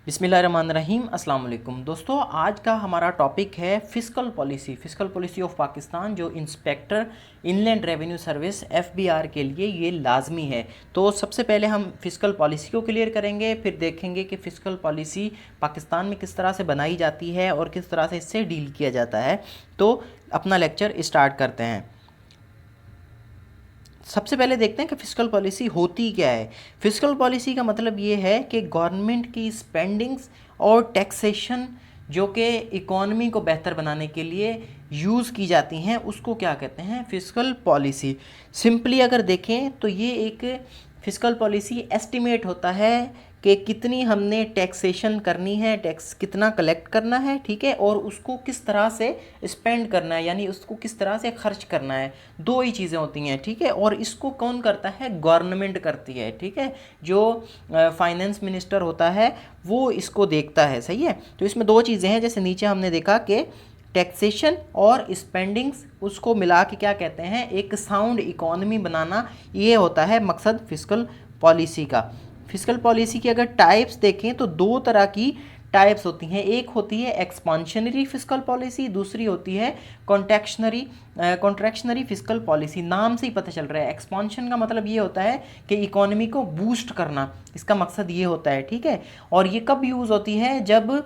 बिस्मिल्लाहिर्रहमानिर्रहीम अस्सलाम वालेकुम दोस्तों। आज का हमारा टॉपिक है फ़िस्कल पॉलिसी ऑफ पाकिस्तान, जो inspector inland revenue service FBR के लिए ये लाजमी है। तो सबसे पहले हम फ़िस्कल पॉलिसी को क्लियर करेंगे, फिर देखेंगे कि फ़िस्कल पॉलिसी पाकिस्तान में किस तरह से बनाई जाती है और किस तरह से इससे डील किया जाता है। तो अपना लेक्चर स्टार्ट करते हैं। सबसे पहले देखते हैं कि फ़िस्कल पॉलिसी होती क्या है। फ़िस्कल पॉलिसी का मतलब ये है कि गवर्नमेंट की स्पेंडिंग्स और टैक्सेशन जो कि इकॉनमी को बेहतर बनाने के लिए यूज़ की जाती हैं, उसको क्या कहते हैं, फ़िस्कल पॉलिसी। सिंपली अगर देखें तो ये एक फ़िस्कल पॉलिसी एस्टिमेट होता है कि कितनी हमने टैक्सेशन करनी है, टैक्स कितना कलेक्ट करना है, ठीक है, और उसको किस तरह से स्पेंड करना है, यानी उसको किस तरह से खर्च करना है। दो ही चीज़ें होती हैं, ठीक है। और इसको कौन करता है? गवर्नमेंट करती है, ठीक है। जो फाइनेंस मिनिस्टर होता है वो इसको देखता है, सही है। तो इसमें दो चीज़ें हैं, जैसे नीचे हमने देखा कि टैक्सेशन और स्पेंडिंग्स, उसको मिला के क्या कहते हैं, एक साउंड इकोनॉमी बनाना। ये होता है मकसद फ़िस्कल पॉलिसी का। फ़िस्कल पॉलिसी की अगर टाइप्स देखें तो दो तरह की टाइप्स होती हैं। एक होती है एक्सपांशनरी फ़िस्कल पॉलिसी, दूसरी होती है कॉन्ट्रैक्शनरी फ़िस्कल पॉलिसी। नाम से ही पता चल रहा है, एक्सपांशन का मतलब ये होता है कि इकोनॉमी को बूस्ट करना, इसका मकसद ये होता है, ठीक है। और ये कब यूज़ होती है? जब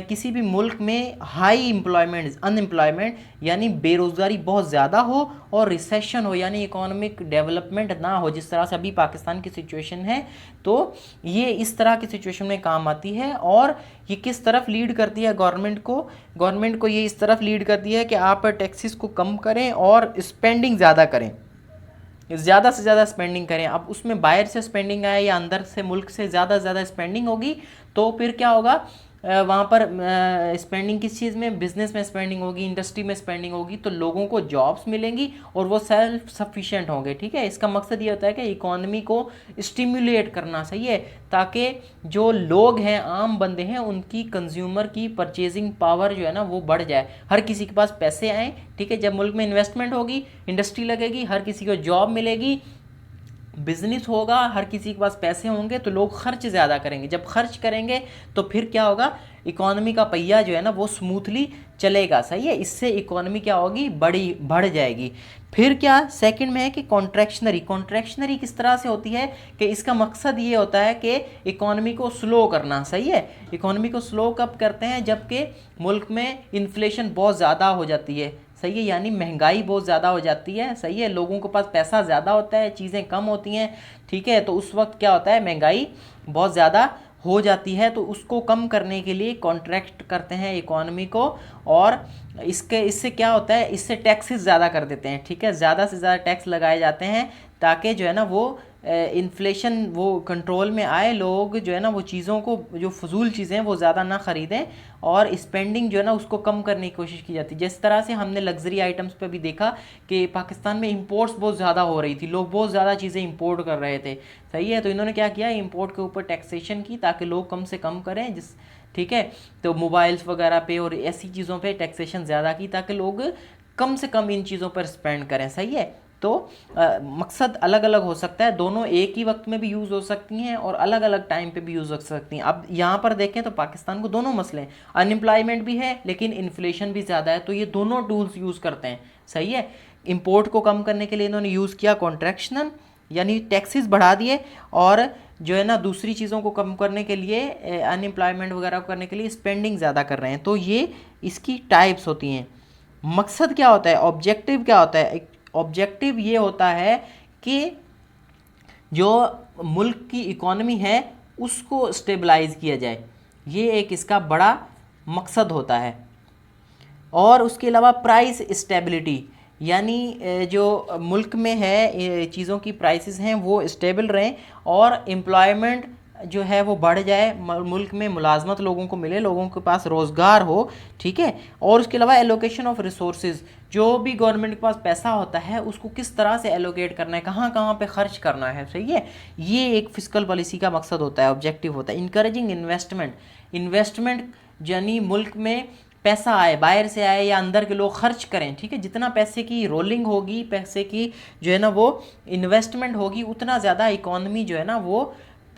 किसी भी मुल्क में हाई एम्प्लॉयमेंट, अनएम्प्लॉयमेंट यानी बेरोज़गारी बहुत ज़्यादा हो, और रिसेशन हो यानी इकोनॉमिक डेवलपमेंट ना हो, जिस तरह से अभी पाकिस्तान की सिचुएशन है। तो ये इस तरह की सिचुएशन में काम आती है। और ये किस तरफ लीड करती है? गवर्नमेंट को ये इस तरफ लीड करती है कि आप टैक्सेस को कम करें और स्पेंडिंग ज़्यादा करें, ज़्यादा से ज़्यादा स्पेंडिंग करें। अब उसमें बाहर से स्पेंडिंग आए या अंदर से मुल्क से ज़्यादा से ज़्यादा स्पेंडिंग होगी, तो फिर क्या होगा, वहाँ पर स्पेंडिंग किस चीज़ में? बिज़नेस में स्पेंडिंग होगी, इंडस्ट्री में स्पेंडिंग होगी, तो लोगों को जॉब्स मिलेंगी और वो सेल्फ सफिशिएंट होंगे, ठीक है। इसका मकसद ये होता है कि इकोनॉमी को स्टिमुलेट करना, सही है, ताकि जो लोग हैं, आम बंदे हैं, उनकी कंज्यूमर की परचेजिंग पावर जो है ना वो बढ़ जाए, हर किसी के पास पैसे आए, ठीक है। जब मुल्क में इन्वेस्टमेंट होगी, इंडस्ट्री लगेगी, हर किसी को जॉब मिलेगी, बिजनेस होगा, हर किसी के पास पैसे होंगे, तो लोग खर्च ज़्यादा करेंगे। जब खर्च करेंगे तो फिर क्या होगा, इकोनॉमी का पहिया जो है ना वो स्मूथली चलेगा, सही है। इससे इकोनॉमी क्या होगी, बढ़ जाएगी। फिर क्या सेकंड में है कि कॉन्ट्रैक्शनरी किस तरह से होती है कि इसका मकसद ये होता है कि इकोनॉमी को स्लो करना, सही है। इकोनॉमी को स्लो कब करते हैं? जबकि मुल्क में इन्फ्लेशन बहुत ज़्यादा हो जाती है, सही है, यानी महंगाई बहुत ज़्यादा हो जाती है, सही है। लोगों के पास पैसा ज़्यादा होता है, चीज़ें कम होती हैं, ठीक है। तो उस वक्त क्या होता है, महंगाई बहुत ज़्यादा हो जाती है। तो उसको कम करने के लिए कॉन्ट्रैक्ट करते हैं इकोनॉमी को, और इससे क्या होता है, इससे टैक्सेस ज़्यादा कर देते हैं, ठीक है। ज़्यादा से ज़्यादा टैक्स लगाए जाते हैं ताकि जो है ना वो इन्फ्लेशन वो कंट्रोल में आए, लोग जो है ना वो चीज़ों को, जो फजूल चीज़ें हैं वो ज़्यादा ना ख़रीदें, और स्पेंडिंग जो है ना उसको कम करने की कोशिश की जाती है। जिस तरह से हमने लग्जरी आइटम्स पे भी देखा कि पाकिस्तान में इंपोर्ट्स बहुत ज़्यादा हो रही थी, लोग बहुत ज़्यादा चीज़ें इंपोर्ट कर रहे थे, सही है। तो इन्होंने क्या किया, इंपोर्ट के ऊपर टैक्सेशन की ताकि लोग कम से कम करें, ठीक है। तो मोबाइल्स वगैरह पे और ऐसी चीज़ों पे टैक्सेशन ज़्यादा की ताकि लोग कम से कम इन चीज़ों पर स्पेंड करें, सही है। तो मकसद अलग अलग हो सकता है, दोनों एक ही वक्त में भी यूज़ हो सकती हैं और अलग अलग टाइम पे भी यूज़ हो सकती हैं। अब यहाँ पर देखें तो पाकिस्तान को दोनों मसले हैं, अनएम्प्लॉयमेंट भी है लेकिन इन्फ्लेशन भी ज़्यादा है, तो ये दोनों टूल्स यूज़ करते हैं, सही है। इंपोर्ट को कम करने के लिए इन्होंने यूज़ किया कॉन्ट्रैक्शनल, यानी टैक्सेस बढ़ा दिए, और जो है ना दूसरी चीज़ों को कम करने के लिए, अनएम्प्लॉयमेंट वगैरह को करने के लिए स्पेंडिंग ज़्यादा कर रहे हैं। तो ये इसकी टाइप्स होती हैं। मकसद क्या होता है, ऑब्जेक्टिव क्या होता है? ऑब्जेक्टिव ये होता है कि जो मुल्क की इकोनॉमी है उसको स्टेबलाइज किया जाए, ये एक इसका बड़ा मकसद होता है। और उसके अलावा प्राइस स्टेबिलिटी, यानी जो मुल्क में है चीज़ों की प्राइसेस हैं वो स्टेबल रहें, और एम्प्लॉयमेंट जो है वो बढ़ जाए, मुल्क में मुलाजमत लोगों को मिले, लोगों के पास रोज़गार हो, ठीक है। और उसके अलावा एलोकेशन ऑफ रिसोर्सेज, जो भी गवर्नमेंट के पास पैसा होता है उसको किस तरह से एलोकेट करना है, कहाँ कहाँ पे खर्च करना है, सही है। ये एक फिस्कल पॉलिसी का मकसद होता है, ऑब्जेक्टिव होता है। इनकरेजिंग इन्वेस्टमेंट यानी मुल्क में पैसा आए, बाहर से आए या अंदर के लोग खर्च करें, ठीक है। जितना पैसे की रोलिंग होगी, पैसे की जो है ना वो इन्वेस्टमेंट होगी, उतना ज़्यादा इकोनॉमी जो है ना वो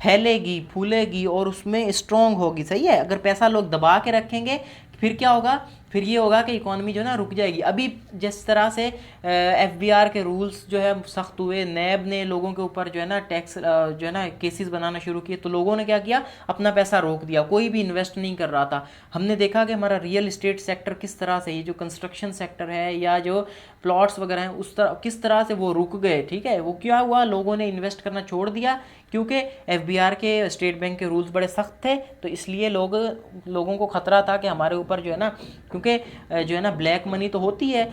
फैलेगी, फूलेगी और उसमें स्ट्रॉन्ग होगी। सही है। अगर पैसा लोग दबा के रखेंगे फिर क्या होगा, फिर ये होगा कि इकोनॉमी जो है ना रुक जाएगी। अभी जिस तरह से एफबीआर के रूल्स जो है सख्त हुए, नैब ने लोगों के ऊपर जो है ना टैक्स जो है ना केसेस बनाना शुरू किए, तो लोगों ने क्या किया, अपना पैसा रोक दिया, कोई भी इन्वेस्ट नहीं कर रहा था। हमने देखा कि हमारा रियल इस्टेट सेक्टर किस तरह से, ये जो कंस्ट्रक्शन सेक्टर है या जो प्लॉट्स वगैरह हैं उस तरह किस तरह से वो रुक गए। ठीक है, वो क्या हुआ, लोगों ने इन्वेस्ट करना छोड़ दिया क्योंकि एफबीआर के, स्टेट बैंक के रूल्स बड़े सख्त थे। तो इसलिए लोगों को खतरा था कि हमारे ऊपर जो है ना, क्योंकि जो है ना ब्लैक मनी तो होती है,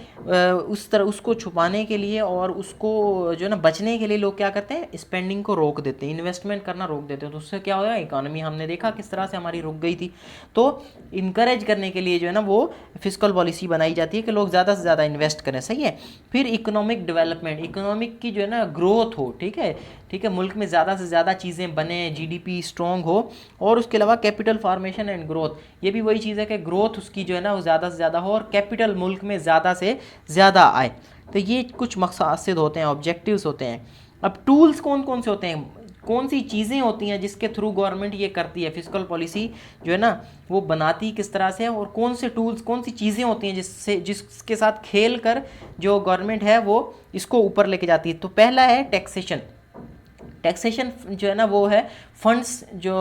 उस तरह उसको छुपाने के लिए और उसको जो है ना बचने के लिए लोग क्या करते हैं, स्पेंडिंग को रोक देते हैं, इन्वेस्टमेंट करना रोक देते हैं। तो उससे क्या होगा, इकोनॉमी हमने देखा किस तरह से हमारी रुक गई थी। तो इनकरेज करने के लिए जो है ना वो फिस्कल पॉलिसी बनाई जाती है कि लोग ज़्यादा से ज़्यादा इन्वेस्ट करें। सही है। फिर इकोनॉमिक डेवलपमेंट, इकोनॉमिक की जो है ना ग्रोथ हो। ठीक है, ठीक है, मुल्क में ज़्यादा से ज़्यादा चीज़ें बने, जीडीपी स्ट्रॉन्ग हो। और उसके अलावा कैपिटल फॉर्मेशन एंड ग्रोथ, ये भी वही चीज़ है कि ग्रोथ उसकी जो है ना वो ज़्यादा से ज़्यादा हो और कैपिटल मुल्क में ज़्यादा से ज़्यादा आए। तो ये कुछ मकसद होते हैं, ऑब्जेक्टिव्स होते हैं। अब टूल्स कौन कौन से होते हैं, कौन सी चीज़ें होती हैं जिसके थ्रू गवर्नमेंट ये करती है, फिस्कल पॉलिसी जो है ना वो बनाती किस तरह से है, और कौन से टूल्स, कौन सी चीज़ें होती हैं जिसके साथ खेल कर जो गवर्नमेंट है वो इसको ऊपर लेके जाती है। तो पहला है टैक्सेशन। टैक्सेशन जो है ना वो है फंड्स जो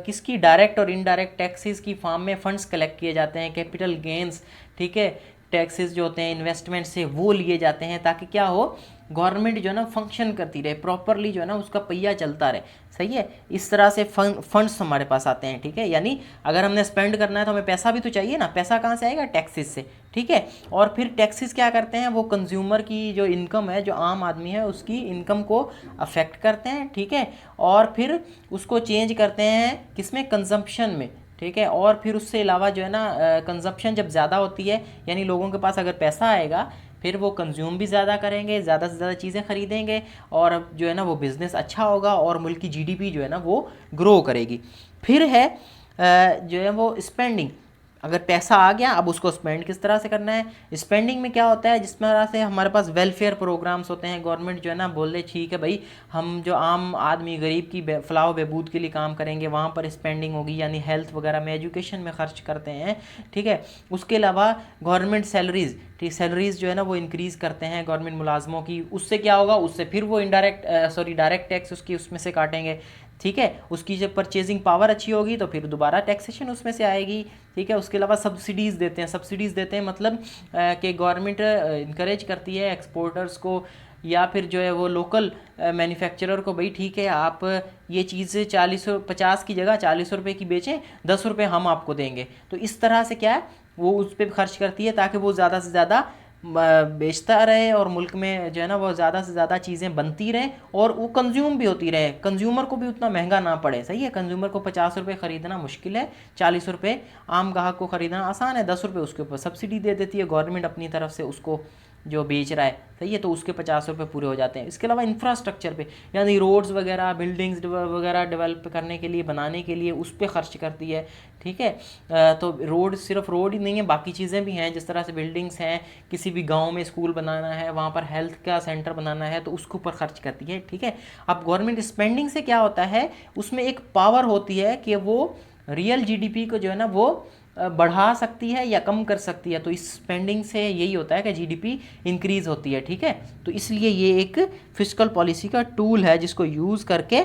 किसकी, डायरेक्ट और इनडायरेक्ट टैक्सेस की फॉर्म में फंड्स कलेक्ट किए जाते हैं, कैपिटल गेंस, ठीक है, टैक्सेस जो होते हैं इन्वेस्टमेंट से वो लिए जाते हैं, ताकि क्या हो, गवर्नमेंट जो है ना फंक्शन करती रहे प्रॉपरली, जो है ना उसका पहिया चलता रहे। सही है। इस तरह से फंड्स हमारे पास आते हैं। ठीक है, यानी अगर हमने स्पेंड करना है तो हमें पैसा भी तो चाहिए ना, पैसा कहाँ से आएगा, टैक्सेस से। ठीक है, और फिर टैक्सेस क्या करते हैं, वो कंज्यूमर की जो इनकम है, जो आम आदमी है उसकी इनकम को अफेक्ट करते हैं। ठीक है, और फिर उसको चेंज करते हैं किसमें, कंजम्पशन में। ठीक है, और फिर उससे अलावा जो है ना कंजप्शन जब ज़्यादा होती है, यानी लोगों के पास अगर पैसा आएगा फिर वो कंज्यूम भी ज़्यादा करेंगे, ज़्यादा से ज़्यादा चीज़ें खरीदेंगे, और जो है ना वो बिज़नेस अच्छा होगा और मुल्क की जीडीपी जो है ना वो ग्रो करेगी। फिर है जो है वो स्पेंडिंग। अगर पैसा आ गया, अब उसको स्पेंड किस तरह से करना है। स्पेंडिंग में क्या होता है, जिस तरह से हमारे पास वेलफेयर प्रोग्राम्स होते हैं, गवर्नमेंट जो है ना बोल दे ठीक है भाई, हम जो आम आदमी गरीब की फलाह बहबूद के लिए काम करेंगे, वहाँ पर स्पेंडिंग होगी, यानी हेल्थ वगैरह में, एजुकेशन में खर्च करते हैं। ठीक है, उसके अलावा गवर्नमेंट सैलरीज़, ठीक, सैलरीज़ जो है ना वो इंक्रीज़ करते हैं गवर्नमेंट मुलाजमों की, उससे क्या होगा, उससे फिर वो डायरेक्ट टैक्स उसकी उसमें से काटेंगे। ठीक है, उसकी जब परचेजिंग पावर अच्छी होगी तो फिर दोबारा टैक्सेशन उसमें से आएगी। ठीक है, उसके अलावा सब्सिडीज़ देते हैं, मतलब कि गवर्नमेंट इंकरेज करती है एक्सपोर्टर्स को या फिर जो है वो लोकल मैन्युफैक्चरर को, भाई ठीक है आप ये चीज़ 50 की जगह 40 रुपये की बेचें, 10 रुपये हम आपको देंगे। तो इस तरह से क्या है वो उस पर खर्च करती है ताकि वो ज़्यादा से ज़्यादा बेचता रहे और मुल्क में जो है ना वो ज़्यादा से ज़्यादा चीज़ें बनती रहें और वो कंज्यूम भी होती रहे, कंज्यूमर को भी उतना महंगा ना पड़े। सही है, कंज्यूमर को 50 रुपये ख़रीदना मुश्किल है, 40 रुपये आम ग्राहक को ख़रीदना आसान है, 10 रुपये उसके ऊपर सब्सिडी दे देती है गवर्नमेंट अपनी तरफ से उसको जो बेच रहा है। सही है, तो उसके 50 रुपये पूरे हो जाते हैं। इसके अलावा इंफ्रास्ट्रक्चर पे, यानी रोड्स वगैरह, बिल्डिंग्स वगैरह डेवलप करने के लिए, बनाने के लिए, उस पर खर्च करती है। ठीक है, तो रोड, सिर्फ रोड ही नहीं है, बाकी चीज़ें भी हैं, जिस तरह से बिल्डिंग्स हैं, किसी भी गांव में स्कूल बनाना है, वहाँ पर हेल्थ का सेंटर बनाना है, तो उसके ऊपर खर्च करती है। ठीक है, अब गवर्नमेंट स्पेंडिंग से क्या होता है, उसमें एक पावर होती है कि वो रियल जीडीपी को जो है ना वो बढ़ा सकती है या कम कर सकती है। तो इस स्पेंडिंग से यही होता है कि जीडीपी इंक्रीज होती है। ठीक है, तो इसलिए ये एक फिस्कल पॉलिसी का टूल है जिसको यूज़ करके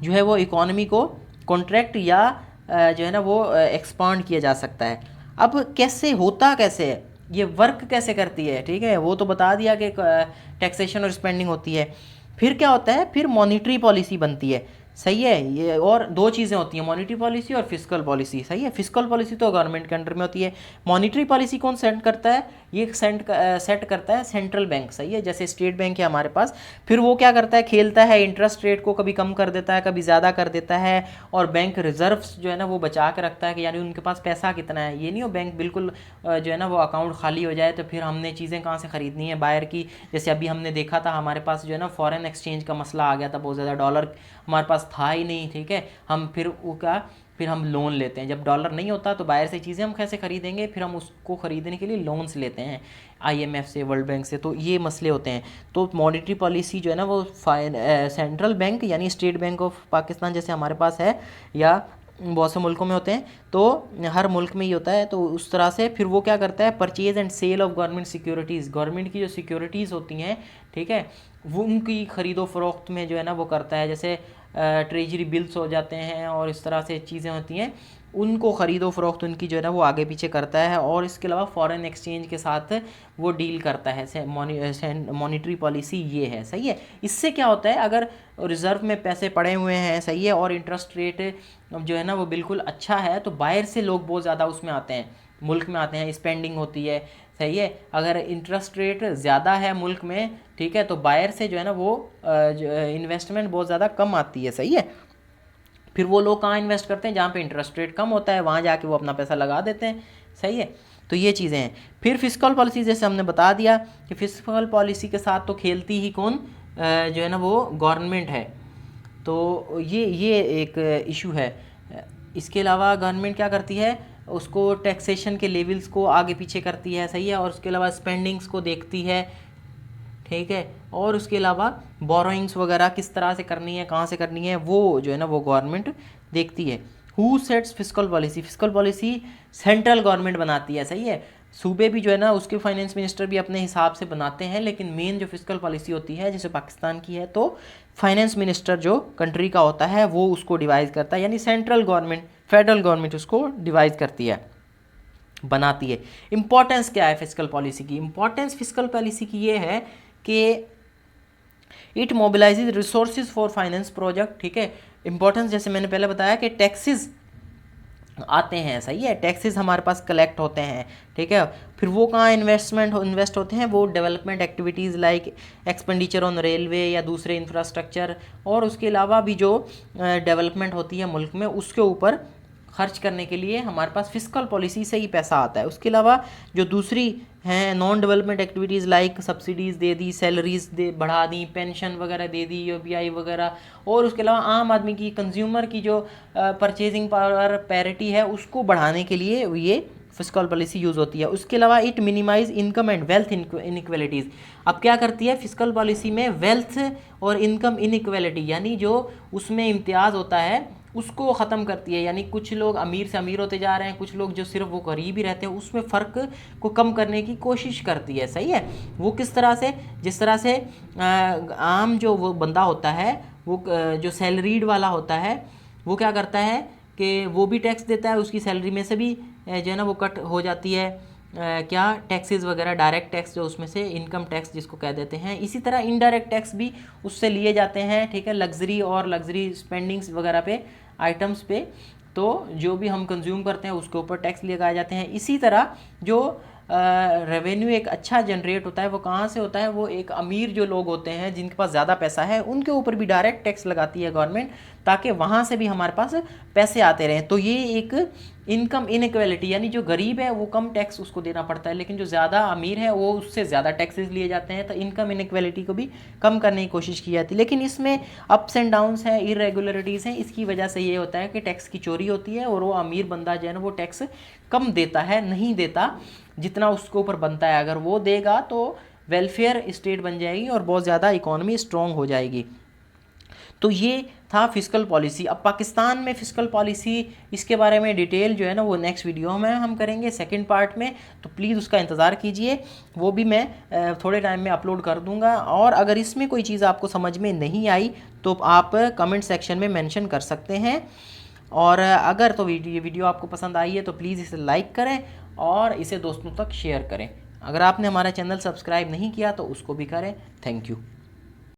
जो है वो इकोनॉमी को कॉन्ट्रैक्ट या जो है ना वो एक्सपांड किया जा सकता है। अब कैसे होता, कैसे है ये वर्क कैसे करती है, ठीक है, वो तो बता दिया कि टैक्सेशन और स्पेंडिंग होती है। फिर क्या होता है, फिर मॉनिटरी पॉलिसी बनती है। सही है, ये और दो चीज़ें होती हैं, मॉनिटरी पॉलिसी और फिस्कल पॉलिसी। सही है, फिस्कल पॉलिसी तो गवर्नमेंट के अंडर में होती है, मॉनिटरी पॉलिसी कौन सेट करता है, ये सेट करता है सेंट्रल बैंक। सही है, जैसे स्टेट बैंक है हमारे पास, फिर वो क्या करता है, खेलता है, इंटरेस्ट रेट को कभी कम कर देता है, कभी ज़्यादा कर देता है, और बैंक रिजर्व्स जो है ना वो बचा के रखता है कि यानी उनके पास पैसा कितना है। ये नहीं हो बैंक बिल्कुल जो है ना वो अकाउंट खाली हो जाए तो फिर हमने चीज़ें कहाँ से ख़रीदनी है बाहर की। जैसे अभी हमने देखा था हमारे पास जो है ना फॉरेन एक्सचेंज का मसला आ गया था, बहुत ज़्यादा डॉलर हमारे पास था ही नहीं। ठीक है, हम फिर फिर हम लोन लेते हैं। जब डॉलर नहीं होता तो बाहर से चीज़ें हम कैसे खरीदेंगे, फिर हम उसको ख़रीदने के लिए लोन्स लेते हैं IMF से, वर्ल्ड बैंक से। तो ये मसले होते हैं। तो मॉनेटरी पॉलिसी जो है ना वो सेंट्रल बैंक यानी स्टेट बैंक ऑफ पाकिस्तान जैसे हमारे पास है या बहुत से मुल्कों में होते हैं, तो हर मुल्क में ही होता है। तो उस तरह से फिर वो क्या करता है, purchase and sale of government securities, government की जो सिक्योरिटीज़ होती हैं, ठीक है, वो उनकी ख़रीदो फ़रोख्त में जो है ना वो करता है। जैसे ट्रेजरी बिल्स हो जाते हैं और इस तरह से चीज़ें होती हैं, उनको ख़रीदो फ़रोख्त उनकी जो है ना वो आगे पीछे करता है। और इसके अलावा फॉरेन एक्सचेंज के साथ वो डील करता है। मॉनेटरी पॉलिसी ये है, सही है। इससे क्या होता है, अगर रिज़र्व में पैसे पड़े हुए हैं, सही है, और इंटरेस्ट रेट जो है ना वो बिल्कुल अच्छा है, तो बाहर से लोग बहुत ज़्यादा उसमें आते हैं, मुल्क में आते हैं, स्पेंडिंग होती है, सही है। अगर इंटरेस्ट रेट ज़्यादा है मुल्क में, ठीक है, तो बाहर से जो है ना वो इन्वेस्टमेंट बहुत ज़्यादा कम आती है, सही है। फिर वो लोग कहाँ इन्वेस्ट करते हैं, जहाँ पे इंटरेस्ट रेट कम होता है, वहाँ जाके वो अपना पैसा लगा देते हैं, सही है। तो ये चीज़ें हैं। फिर फिस्कल पॉलिसी जैसे हमने बता दिया कि फिस्कल पॉलिसी के साथ तो खेलती ही कौन, जो है ना वो गवर्नमेंट है। तो ये एक इशू है। इसके अलावा गवर्नमेंट क्या करती है, उसको टैक्सेशन के लेवल्स को आगे पीछे करती है, सही है, और उसके अलावा स्पेंडिंग्स को देखती है, ठीक है, और उसके अलावा बोरोइंग्स वगैरह किस तरह से करनी है, कहाँ से करनी है, वो जो है ना वो गवर्नमेंट देखती है। Who sets fiscal policy, fiscal policy central government बनाती है, सही है। सूबे भी जो है ना उसके फाइनेंस मिनिस्टर भी अपने हिसाब से बनाते हैं, लेकिन मेन जो फिस्कल पॉलिसी होती है जैसे पाकिस्तान की है, तो फाइनेंस मिनिस्टर जो कंट्री का होता है वो उसको डिवाइस करता है, यानी सेंट्रल गवर्नमेंट, फेडरल गवर्नमेंट उसको डिवाइस करती है, बनाती है। इंपॉर्टेंस क्या है फिस्कल पॉलिसी की, इंपॉर्टेंस फिस्कल पॉलिसी की ये है कि it mobilises resources for finance project, ठीक है। इंपॉर्टेंस जैसे मैंने पहले बताया कि टैक्सेस आते हैं, सही है, टैक्सेस हमारे पास कलेक्ट होते हैं, ठीक है। फिर वो कहाँ इन्वेस्ट होते हैं, वो development activities like expenditure on railway या दूसरे इंफ्रास्ट्रक्चर, और उसके अलावा भी जो डेवलपमेंट होती है मुल्क में उसके ऊपर खर्च करने के लिए हमारे पास फिस्कल पॉलिसी से ही पैसा आता है। उसके अलावा जो दूसरी हैं non development activities like subsidies दे दी, सैलरीज दे बढ़ा दी, पेंशन वगैरह दे दी, UBI वगैरह, और उसके अलावा आम आदमी की, कंज्यूमर की जो परचेजिंग पावर पैरिटी है उसको बढ़ाने के लिए ये फिस्कल पॉलिसी यूज़ होती है। उसके अलावा it minimise income and wealth inequalities. अब क्या करती है फिस्कल पॉलिसी में, वेल्थ और इनकम इनइक्वालिटी यानी जो उसमें इम्तियाज़ होता है उसको ख़त्म करती है। यानी कुछ लोग अमीर से अमीर होते जा रहे हैं, कुछ लोग जो सिर्फ वो गरीब ही रहते हैं, उसमें फ़र्क को कम करने की कोशिश करती है, सही है। वो किस तरह से, जिस तरह से आम जो वो बंदा होता है, वो जो सैलरीड वाला होता है, वो क्या करता है कि वो भी टैक्स देता है, उसकी सैलरी में से भी जो है ना वो कट हो जाती है क्या, टैक्सेस वगैरह, डायरेक्ट टैक्स जो उसमें से इनकम टैक्स जिसको कह देते हैं। इसी तरह इनडायरेक्ट टैक्स भी उससे लिए जाते हैं, ठीक है, लग्जरी और लग्जरी स्पेंडिंग्स वगैरह पे, आइटम्स पे, तो जो भी हम कंज्यूम करते हैं उसके ऊपर टैक्स लगाए जाते हैं। इसी तरह जो रेवेन्यू एक अच्छा जनरेट होता है वो कहाँ से होता है, वो एक अमीर जो लोग होते हैं जिनके पास ज़्यादा पैसा है उनके ऊपर भी डायरेक्ट टैक्स लगाती है गवर्नमेंट, ताकि वहाँ से भी हमारे पास पैसे आते रहें। तो ये एक इनकम इनइक्वालिटी, यानी जो गरीब है वो कम टैक्स उसको देना पड़ता है, लेकिन जो ज़्यादा अमीर है वो उससे ज़्यादा टैक्सेस लिए जाते हैं। तो इनकम इनइक्वालिटी को भी कम करने की कोशिश की जाती है, लेकिन इसमें अप्स एंड डाउन्स हैं, इरेगुलरिटीज़ हैं। इसकी वजह से ये होता है कि टैक्स की चोरी होती है और वो अमीर बंदा जो है ना वो टैक्स कम देता है, नहीं देता जितना उसके ऊपर बनता है। अगर वो देगा तो वेलफेयर स्टेट बन जाएगी और बहुत ज़्यादा इकोनॉमी स्ट्रॉन्ग हो जाएगी। तो ये था फिस्कल पॉलिसी। अब पाकिस्तान में फिस्कल पॉलिसी, इसके बारे में डिटेल जो है ना वो नेक्स्ट वीडियो में हम करेंगे, सेकंड पार्ट में, तो प्लीज़ उसका इंतज़ार कीजिए, वो भी मैं थोड़े टाइम में अपलोड कर दूंगा। और अगर इसमें कोई चीज़ आपको समझ में नहीं आई तो आप कमेंट सेक्शन में मेंशन कर सकते हैं। और अगर तो ये वीडियो आपको पसंद आई है तो प्लीज़ इसे लाइक करें और इसे दोस्तों तक शेयर करें। अगर आपने हमारा चैनल सब्सक्राइब नहीं किया तो उसको भी करें। Thank you.